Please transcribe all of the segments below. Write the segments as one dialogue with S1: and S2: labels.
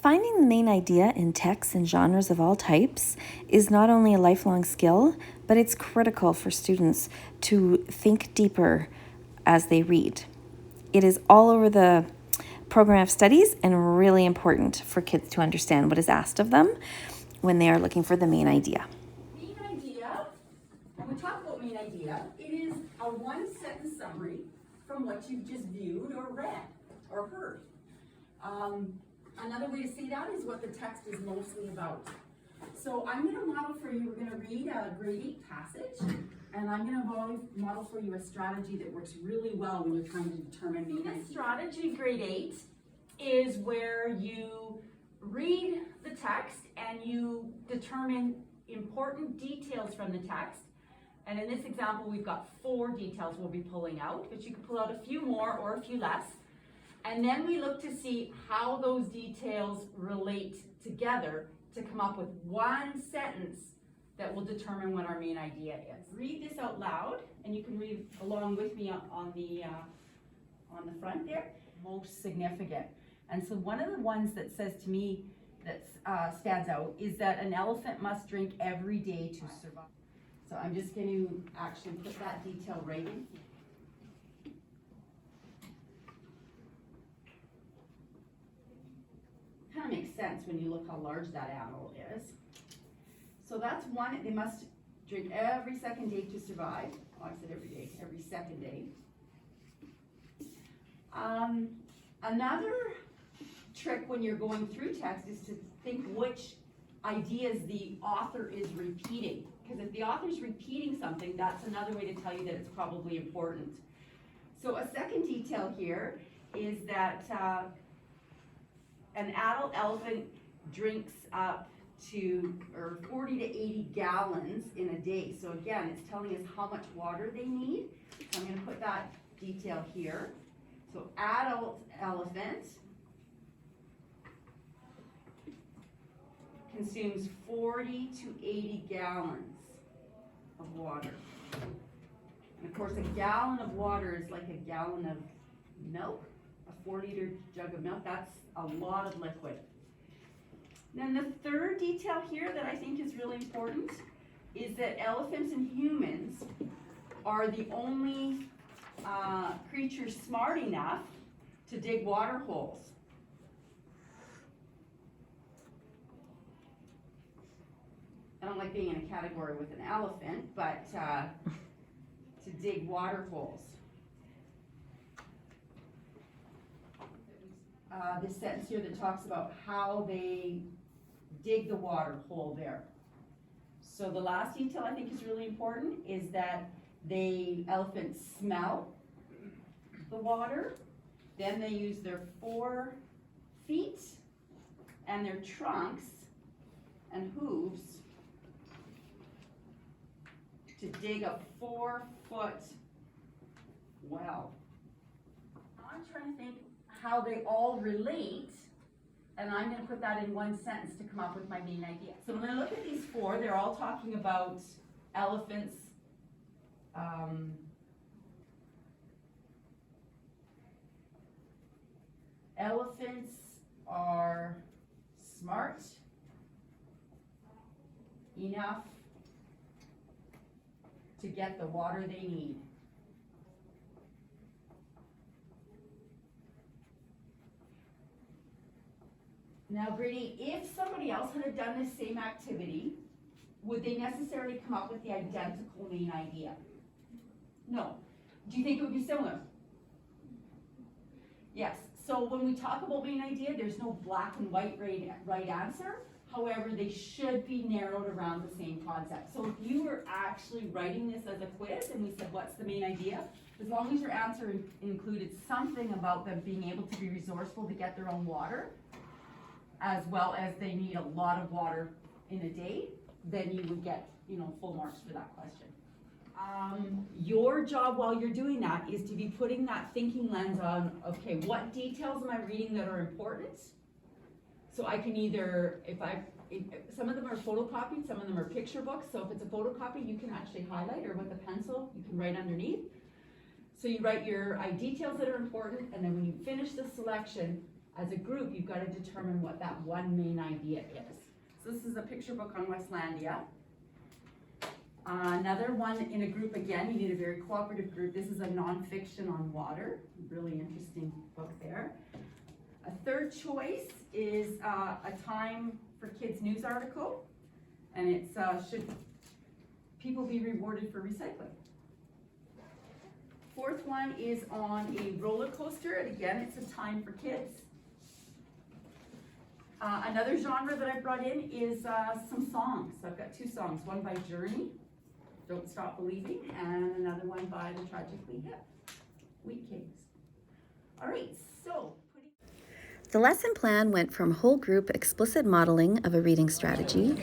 S1: Finding the main idea in texts and genres of all types is not only a lifelong skill, but it's critical for students to think deeper as they read. It is all over the program of studies and really important for kids to understand what is asked of them when they are looking for the main idea.
S2: Main idea, when we talk about main idea, it is a one-sentence summary from what you've just viewed or read or heard. Another way to see that is what the text is mostly about. So I'm going to model for you, we're going to read a grade 8 passage, and I'm going to model for you a strategy that works really well when you're trying to determine main idea. Strategy grade 8 is where you read the text and you determine important details from the text. And in this example, we've got 4 details we'll be pulling out, but you can pull out a few more or a few less. And then we look to see how those details relate together to come up with one sentence that will determine what our main idea is. Read this out loud, and you can read along with me on the front there. Most significant. And so one of the ones that says to me that stands out is that an elephant must drink every day to survive. So I'm just going to actually put that detail right in here. Kind of makes sense when you look how large that animal is. So that's one, they must drink every second day to survive. Oh, I said every day, every second day. Another trick when you're going through text is to think which ideas the author is repeating. Because if the author is repeating something, that's another way to tell you that it's probably important. So a second detail here is that an adult elephant drinks up to 40 to 80 gallons in a day. So again, it's telling us how much water they need. So I'm going to put that detail here. So adult elephant consumes 40 to 80 gallons of water. And of course, a gallon of water is like a gallon of milk, a 4-liter jug of milk. That's a lot of liquid. Then the third detail here that I think is really important is that elephants and humans are the only creatures smart enough to dig water holes. I don't like being in a category with an elephant, but to dig water holes. This sentence here that talks about how they dig the water hole there. So the last detail I think is really important is that elephants smell the water, then they use their 4 feet and their trunks and hooves to dig a 4-foot well. I'm trying to think how they all relate, and I'm going to put that in one sentence to come up with my main idea. So when I look at these 4, they're all talking about elephants. Elephants are smart enough to get the water they need. Now, Brady, if somebody else had done the same activity, would they necessarily come up with the identical main idea? No. Do you think it would be similar? Yes. So when we talk about main idea, there's no black and white right answer. However, they should be narrowed around the same concept. So if you were actually writing this as a quiz and we said, what's the main idea? As long as your answer included something about them being able to be resourceful to get their own water, as well as they need a lot of water in a day, then you would get, full marks for that question. Your job while you're doing that is to be putting that thinking lens on, okay, what details am I reading that are important? So I can either, some of them are photocopied, some of them are picture books. So if it's a photocopy, you can actually highlight, or with a pencil, you can write underneath. So you write your details that are important, and then when you finish the selection, as a group, you've got to determine what that one main idea is. So this is a picture book on Westlandia. Another one in a group, again, you need a very cooperative group. This is a nonfiction on water. Really interesting book there. A third choice is a Time for Kids news article. And it's should people be rewarded for recycling? Fourth one is on a roller coaster, and again, it's a Time for Kids. Another genre that I brought in is some songs. So I've got two songs, one by Journey, Don't Stop Believing, and another one by the Tragically Hip, Wheat Kings. All right, so.
S1: The lesson plan went from whole group explicit modeling of a reading strategy,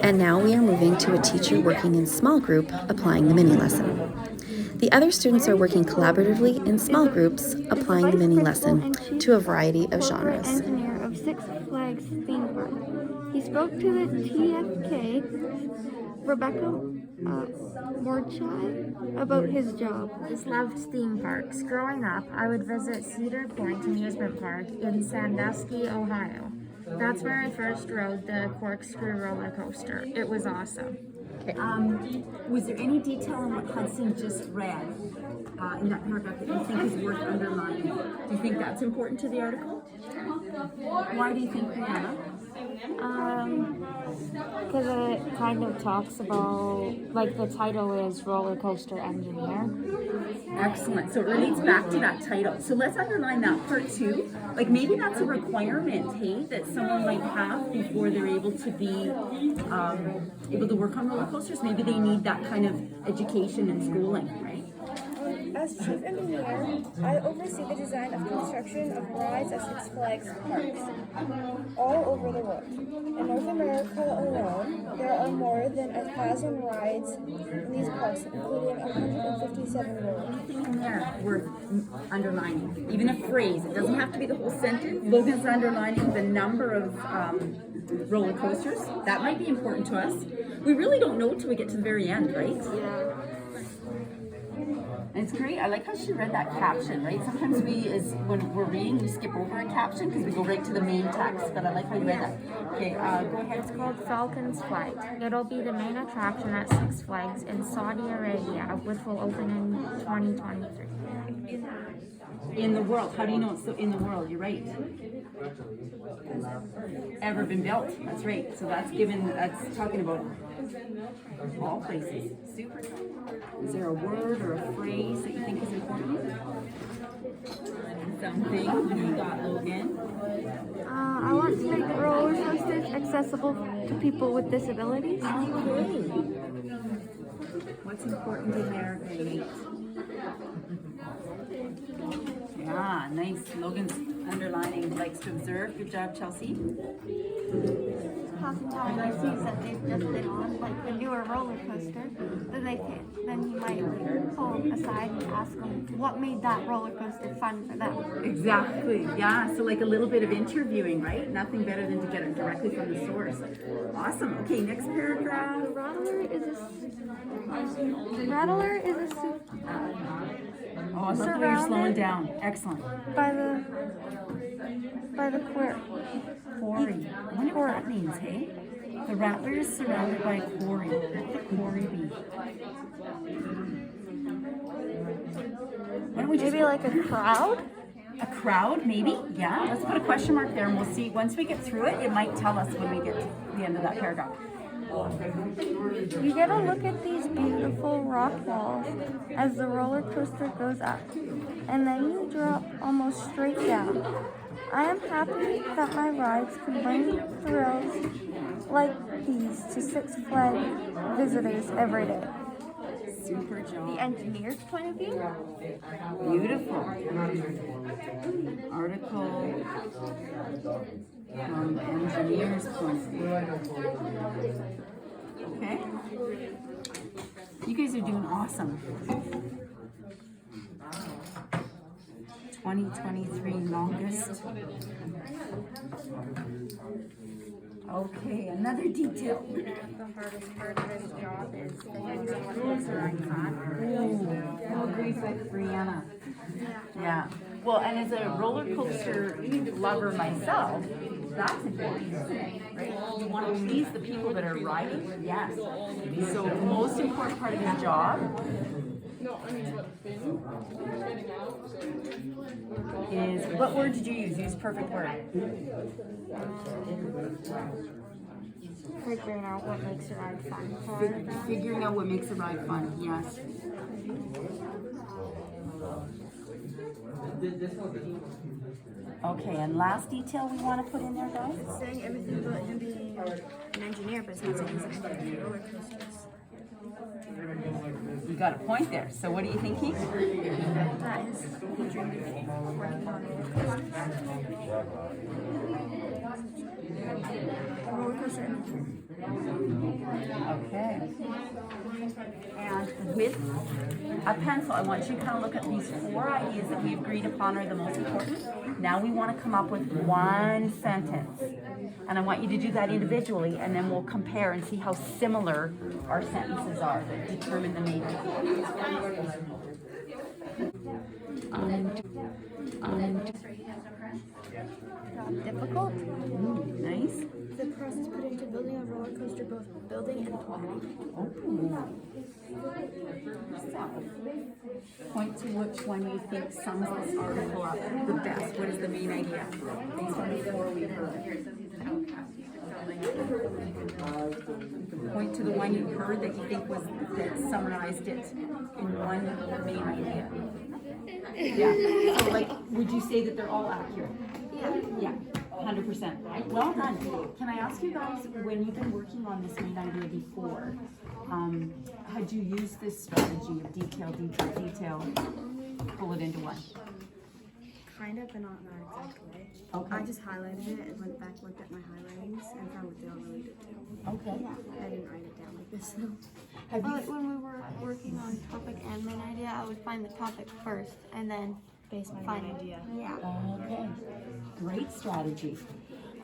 S1: and now we are moving to a teacher working in small group applying the mini lesson. The other students are working collaboratively in small groups applying the mini lesson to a variety of genres.
S3: Engineer of Six Flags theme park. He spoke to the TFK, Rebecca Morchai, about his job.
S4: I just loved theme parks. Growing up, I would visit Cedar Point Amusement Park in Sandusky, Ohio. That's where I first rode the corkscrew roller coaster. It was awesome.
S2: Was there any detail on what Hudson just read in that paragraph that you think is worth underlining? Do you think that's important to the article? Why do you think, Brianna?
S4: Because it kind of talks about, like the title is Roller Coaster Engineer.
S2: Excellent. So it relates back to that title. So let's underline that part too. Like maybe that's a requirement, hey, that someone might have before they're able to be able to work on roller coasters. Maybe they need that kind of education and schooling, right?
S3: As chief engineer, I oversee the design of construction of rides at Six Flags parks all over the world. In North America alone, there are more than 1,000 rides in these parks, including 157 rollers.
S2: Anything in there worth underlining, even a phrase. It doesn't have to be the whole sentence. Logan's underlining the number of roller coasters. That might be important to us. We really don't know till we get to the very end, right?
S3: Yeah.
S2: And it's great. I like how she read that caption, right? Sometimes when we're reading, we skip over a caption because we go right to the main text. But I like how you read that. Okay, go ahead.
S4: It's called Falcon's Flight. It'll be the main attraction at Six Flags in Saudi Arabia, which will open in 2023.
S2: In the world. How do you know it's in the world? You're right. Ever been built. That's right. So that's talking about all places. Super. Is there a word or a phrase that you think is important? Something you got, Logan?
S3: I want to make roller coasters accessible to people with disabilities.
S2: Okay. What's important in there? Yeah, nice. Logan's underlining, likes to observe. Good job, Chelsea.
S3: Oftentimes I see that they've just been on like the newer roller coaster, then he might pull aside and ask them what made that roller coaster fun for them.
S2: Exactly. Yeah. So like a little bit of interviewing, right? Nothing better than to get it directly from the source. Awesome. Okay, next paragraph.
S3: The rattler is a
S2: Oh, I love the way you're slowing down. Excellent.
S3: by the quarry.
S2: Quarry. I wonder what that means, hey? The rattler is surrounded by a quarry. What would the quarry be? Why don't we just
S3: Maybe like a crowd?
S2: a crowd, maybe? Yeah. Let's put a question mark there and we'll see. Once we get through it, it might tell us when we get to the end of that paragraph.
S3: You get a look at these beautiful rock walls as the roller coaster goes up, and then you drop almost straight down. I am happy that my rides can bring thrills like these to Six Flags visitors every day.
S2: Super job.
S3: The engineer's point of view?
S2: Beautiful. Article from the engineer's point of view. Okay. You guys are doing awesome. 2023 longest. Okay, another detail.
S4: The hardest part of his job is the roller coaster icon.
S2: Ooh, I'll agree with Brianna. Yeah. Well, and as a roller coaster lover myself, that's important, right? You want to please the people that are riding, yes. So the most important part of your job is, what word did you use? Use perfect word.
S3: Figuring out what makes the ride fun.
S2: Figuring out what makes a ride fun, yes. Okay, and last detail we want to put in there, guys?
S3: Saying everything about him being an engineer, but it's not saying he's an engineer for roller coasters.
S2: You got a point there. So what are you thinking?
S3: That is he dreamed of working on roller coaster engineer.
S2: Okay. And with a pencil, I want you to kind of look at these 4 ideas that we agreed upon are the most important. Now we want to come up with one sentence. And I want you to do that individually, and then we'll compare and see how similar our sentences are that determine the main idea.
S3: Difficult.
S2: Nice.
S3: The process put into building a roller coaster, both building and planning.
S2: Point to which one you think sums this article up the best. What is the main idea? Based on before we heard. Point to the one you heard that you think was that summarized it in one main idea. Yeah. So, like, would you say that they're all accurate? Yeah. 100%. Well done. Can I ask you guys, when you've been working on this main idea before, had you used this strategy of detail, pull it into one?
S3: Kind of, but not in that exact way.
S2: Okay.
S3: I just highlighted it and went back, looked at my highlightings, and found what they all related to.
S2: Okay.
S3: I didn't write it down like this though.
S2: Have you?
S3: When we were working on topic and main idea, I would find the topic first and then base my main idea. Yeah.
S2: Okay. Great strategy.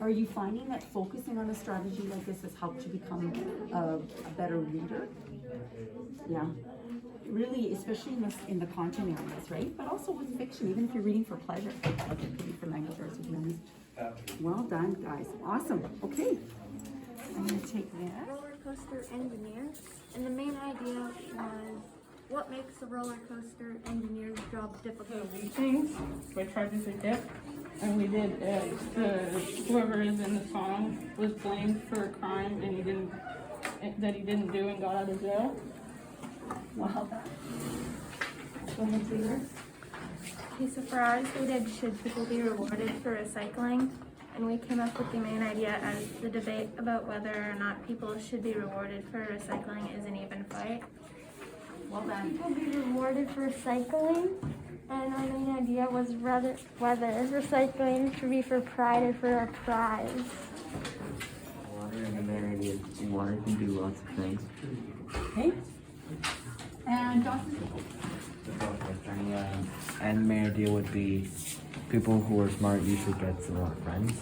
S2: Are you finding that focusing on a strategy like this has helped you become a better reader? Yeah. Really, especially in the content areas, right? But also with fiction, even if you're reading for pleasure. Like it could be for language arts, if you know. Well done, guys. Awesome. Okay. I'm going to take that.
S3: Roller coaster engineer, and the main idea was what makes a roller coaster engineer's job difficult.
S5: Things by charges of death, and we did whoever is in the song was blamed for a crime and he didn't do and got out of jail.
S2: Wow. Go ahead, Taylor.
S6: Okay, so for ours, we did should people be rewarded for recycling? And we came up with the main idea as the debate about whether or not people should be rewarded for recycling is an even fight.
S2: Well done.
S3: People be rewarded for recycling, and our main idea was whether recycling should be for pride or for a prize.
S7: Water and the main idea is water can do lots of things.
S2: Okay. And Dawson?
S7: And the main idea would be people who are smart usually gets a lot of friends.